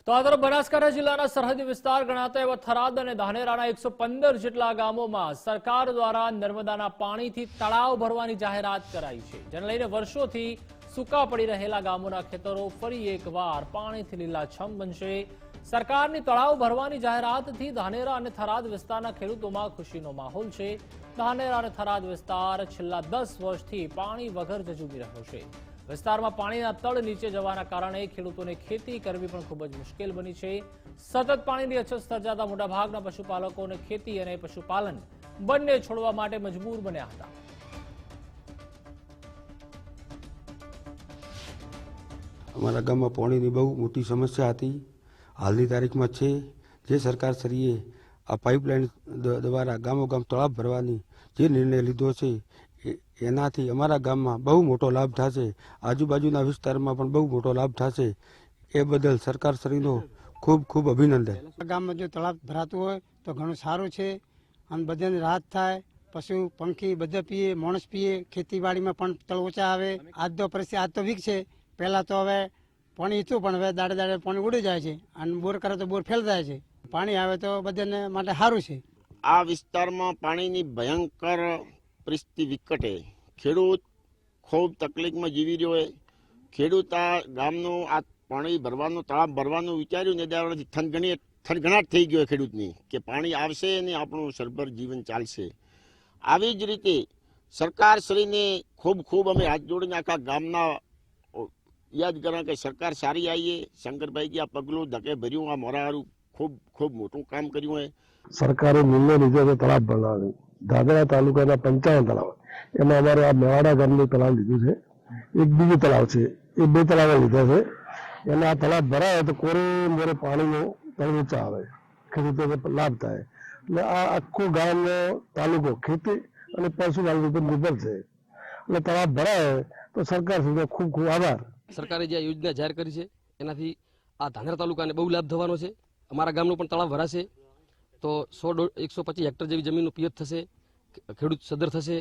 તો આ તરફ બનાસકાંઠા જિલ્લાના સરહદી વિસ્તાર ગણાતા એવા થરાદ અને ધાનેરાના 115 જેટલા ગામોમાં સરકાર દ્વારા નર્મદાના પાણીથી તળાવ ભરવાની જાહેરાત કરાઈ છે, જેને લઈને વર્ષોથી સૂકા પડી રહેલા ગામોના ખેતરો ફરી એકવાર પાણીથી લીલાછમ બનશે। સરકારની તળાવ ભરવાની જાહેરાતથી ધાનેરા અને થરાદ વિસ્તારના ખેડૂતોમાં ખુશીનો માહોલ છે। ધાનેરા અને થરાદ વિસ્તાર છેલ્લા 10 વર્ષથી પાણી વગર ઝઝૂમી રહ્યો છે। વિસ્તારમાં પાણીના તળ નીચે જવાના કારણે ખેડૂતોને ખેતી કરવી પણ ખૂબ જ મુશ્કેલ બની છે। સતત પાણીની અછત સર્જાતા મોટાભાગના પશુપાલકોને ખેતી અને પશુપાલન બંને છોડવા માટે મજબૂર બન્યા હતા। અમારા ગામમાં પાણીની બહુ મોટી સમસ્યા હતી। હાલની તારીખમાં છે જે સરકારશ્રીએ આ પાઇપલાઇન દ્વારા ગામો ગામ તળાવ ભરવાની જે નિર્ણય લીધો છે એનાથી અમારા ગામમાં બહુ મોટો લાભ થશે, આજુબાજુના વિસ્તારમાં પણ બહુ મોટો લાભ થશે। એ બદલ સરકારશ્રીનો ખૂબ ખૂબ અભિનંદન। ગામમાં જો તળાવ ભરાતું હોય તો ઘણું સારું છે અને બધાને રાહત થાય, પશુ પંખી બધા પીએ, માણસ પીએ, ખેતીવાડીમાં પણ તળ ઓછા આવે। આજ તો પરિસ્થિતિ આજ તો વીક છે, પહેલાં તો હવે પાણી હતું પણ હવે દાડે દાડે પાણી ઉડી જાય છે અને બોર કરે તો બોર ફેલ જાય છે। પાણી આવે તો બધાને માટે સારું છે। આ વિસ્તારમાં પાણીની ભયંકર પરિસ્થિતિ વિકટે, ખેડૂત ખૂબ તકલીફમાં જીવી રહ્યો હોય। ખેડૂત આ ગામનું આ પાણી ભરવાનું તળાવ ભરવાનું વિચાર્યું ને ત્યારથી થનગણાટ થઈ ગયો ખેડૂતની કે પાણી આવશે અને આપણું સરભર જીવન ચાલશે। આવી જ રીતે સરકારશ્રીને ખૂબ ખૂબ અમે હાથ જોડીને આખા ગામના યાદ કરા કે સરકાર સારી આવીએ। શંકરભાઈ કે આ પગલું ધકે ભર્યું, આ મોરારું ખૂબ ખૂબ મોટું કામ કર્યું હોય। સરકારે નિર્ણય લીધો છે તળાવ ભરવાનું। ધાનેરા તાલુકાના 55 તળાવ, એમાં અમારે આ મેવાડા ગામનું તળાવ લીધું છે, એક બીજું તળાવ છે, એ 2 તળાવ લીધા છે। એને આ તળાવ ભરાય તો કોરે મોરે પાણીનો તળ ઊંચા આવે, ખેડૂતોને લાભ થાય। એટલે આ આખો ગામનો તાલુકો ખેતી અને પશુપાલન ઉપર નિર્ભર છે। એટલે તળાવ ભરાય તો સરકાર સુધી ખૂબ ખૂબ આભાર। સરકારે જે યોજના જાહેર કરી છે એનાથી આ ધાનેરા તાલુકાને બહુ લાભ થવાનો છે। અમારા ગામનું પણ તળાવ ભરાશે તો 125 હેક્ટર જેવી જમીનનું પિયત થશે, ખેડૂત સદ્ધર થશે,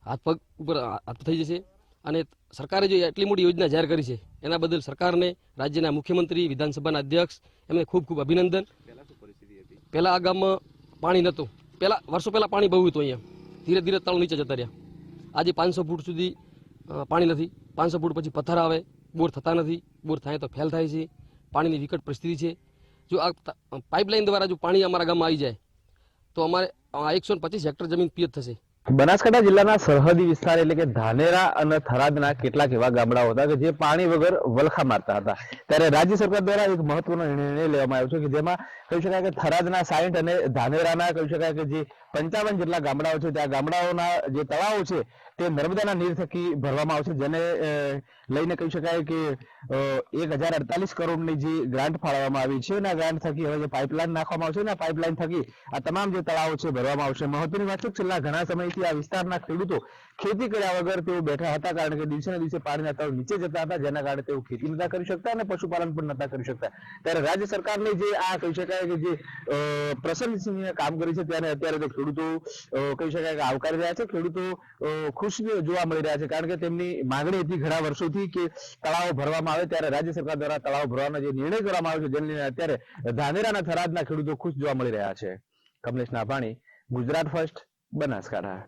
હાથ પગ ઉપર હાથ થઈ જશે। અને સરકારે જે એટલી મોટી યોજના જાહેર કરી છે એના બદલ સરકારને, રાજ્યના મુખ્યમંત્રી, વિધાનસભાના અધ્યક્ષ એમને ખૂબ ખૂબ અભિનંદન। પહેલાં આ ગામમાં પાણી નહોતું, વર્ષો પહેલાં પાણી બહુ હતું, અહીંયા ધીરે ધીરે તળ નીચે જતા રહ્યા। આજે 500 ફૂટ સુધી પાણી નથી, 500 ફૂટ પછી પથ્થર આવે, બોર થતા નથી, બોર થાય તો ફેલ થાય છે, પાણીની વિકટ પરિસ્થિતિ છે। જો આ પાઇપલાઇન દ્વારા જો પાણી અમારા ગામમાં આવી જાય તો અમારે 125 હેક્ટર જમીન પિયત થશે। બનાસકાંઠા જિલ્લાના સરહદી વિસ્તાર એટલે કે ધાનેરા અને થરાદના કેટલાક એવા ગામડાઓ હતા કે જે પાણી વગર વલખા મારતા હતા। ત્યારે રાજ્ય સરકાર દ્વારા એક મહત્વનો નિર્ણય લેવામાં આવ્યો છે કે જેમાં કહી શકાય કે થરાદના 60 અને ધાનેરાના કહી શકાય કે જે 55 જેટલા ગામડાઓ છે ત્યાં ગામડાઓના જે તળાવો છે તે નર્મદાના નીર થકી ભરવામાં આવશે, જેને લઈને કહી શકાય કે 1048 કરોડની જે ગ્રાન્ટ ફાળવવામાં આવી છે અને આ ગ્રાન્ટ થકી હવે જે પાઇપલાઇન નાખવામાં આવશે ને પાઇપલાઇન થકી આ તમામ જે તળાવો છે ભરવામાં આવશે। મહત્વની વાત છે છેલ્લા ઘણા સમયથી આ વિસ્તારના ખેડૂતો ખેતી કર્યા વગર તેઓ બેઠા હતા, કારણ કે દિવસે ને દિવસે પાણીના તળ નીચે જતા હતા, જેના કારણે તેઓ ખેતી નતા કરી શકતા અને પશુપાલન પણ નતા કરી શકતા। ત્યારે રાજ્ય સરકારની જે આ કહી શકાય કે જે પ્રશંસનીય કામ કરી છે ત્યારે અત્યારે તો ખેડૂતો કહી શકાય કે આવકારી રહ્યા છે। ખેડૂતો ખુશ જોવા મળી રહ્યા છે, કારણ કે તેમની માંગણી હતી ઘણા વર્ષોથી કે તળાવો ભરવામાં આવે। ત્યારે રાજ્ય સરકાર દ્વારા તળાવ ભરવાનો જે નિર્ણય કરવામાં આવ્યો છે જેને લઈને અત્યારે ધાનેરાના થરાદના ખેડૂતો ખુશ જોવા મળી રહ્યા છે। કમલેશ નાભાણી, ગુજરાત ફર્સ્ટ, બનાસકાંઠા।